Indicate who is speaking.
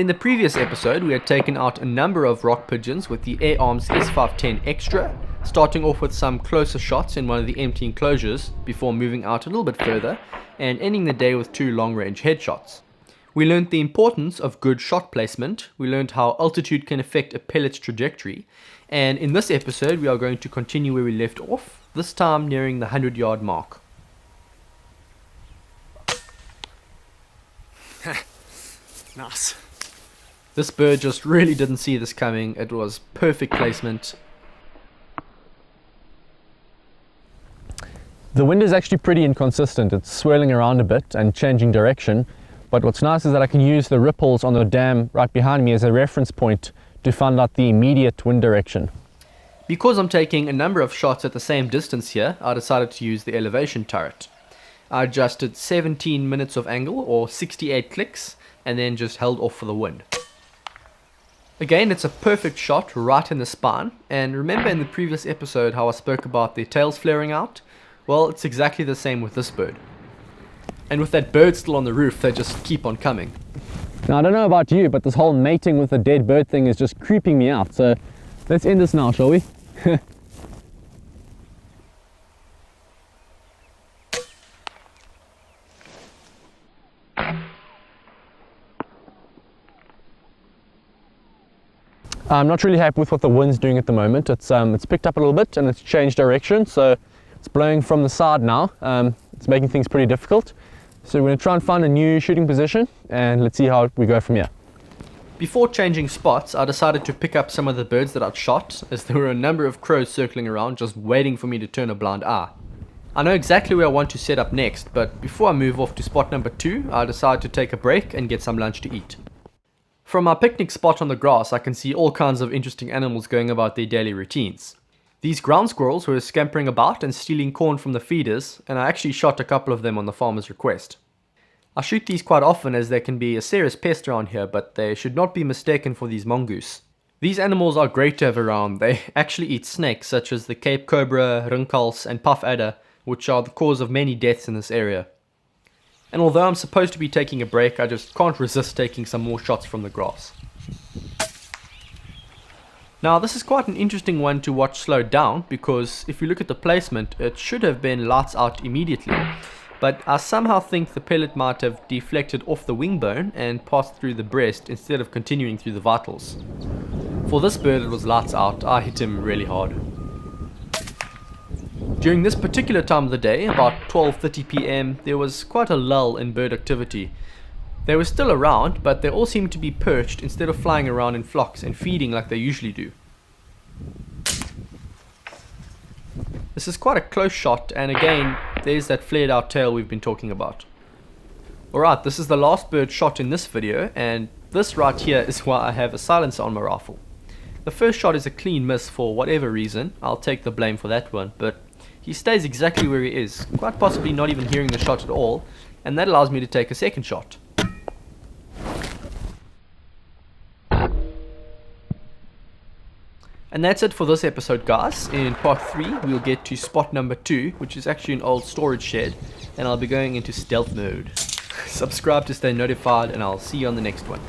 Speaker 1: In the previous episode, we had taken out a number of rock pigeons with the Air Arms S510 Extra, starting off with some closer shots in one of the empty enclosures before moving out a little bit further and ending the day with 2 long-range headshots. We learned the importance of good shot placement, we learned how altitude can affect a pellet's trajectory, and in this episode we are going to continue where we left off, this time nearing the 100-yard mark.
Speaker 2: Nice.
Speaker 1: This bird just really didn't see this coming. It was perfect placement.
Speaker 3: The wind is actually pretty inconsistent. It's swirling around a bit and changing direction. But what's nice is that I can use the ripples on the dam right behind me as a reference point to find out the immediate wind direction.
Speaker 1: Because I'm taking a number of shots at the same distance here, I decided to use the elevation turret. I adjusted 17 minutes of angle or 68 clicks and then just held off for the wind. Again, it's a perfect shot right in the spine, and remember in the previous episode how I spoke about the tails flaring out? Well, it's exactly the same with this bird. And with that bird still on the roof, they just keep on coming.
Speaker 3: Now, I don't know about you, but this whole mating with a dead bird thing is just creeping me out. So let's end this now, shall we? I'm not really happy with what the wind's doing at the moment. It's picked up a little bit and it's changed direction, so it's blowing from the side now. It's making things pretty difficult. So we're going to try and find a new shooting position and let's see how we go from here.
Speaker 1: Before changing spots, I decided to pick up some of the birds that I'd shot, as there were a number of crows circling around just waiting for me to turn a blind eye. I know exactly where I want to set up next, but before I move off to spot number 2, I decided to take a break and get some lunch to eat. From our picnic spot on the grass, I can see all kinds of interesting animals going about their daily routines. These ground squirrels were scampering about and stealing corn from the feeders, and I actually shot a couple of them on the farmer's request. I shoot these quite often as they can be a serious pest around here, but they should not be mistaken for these mongoose. These animals are great to have around. They actually eat snakes such as the Cape cobra, rinkels and puff adder, which are the cause of many deaths in this area. And although I'm supposed to be taking a break, I just can't resist taking some more shots from the grass. Now this is quite an interesting one to watch slowed down, because if you look at the placement, it should have been lights out immediately. But I somehow think the pellet might have deflected off the wing bone and passed through the breast instead of continuing through the vitals. For this bird it was lights out. I hit him really hard. During this particular time of the day, about 12:30 PM, there was quite a lull in bird activity. They were still around, but they all seemed to be perched instead of flying around in flocks and feeding like they usually do. This is quite a close shot, and again, there's that flared out tail we've been talking about. Alright, this is the last bird shot in this video, and this right here is why I have a silencer on my rifle. The first shot is a clean miss for whatever reason. I'll take the blame for that one, but he stays exactly where he is, quite possibly not even hearing the shot at all, and that allows me to take a second shot. And that's it for this episode, guys. In part 3 we'll get to spot number 2, which is actually an old storage shed, and I'll be going into stealth mode. Subscribe to stay notified, and I'll see you on the next one.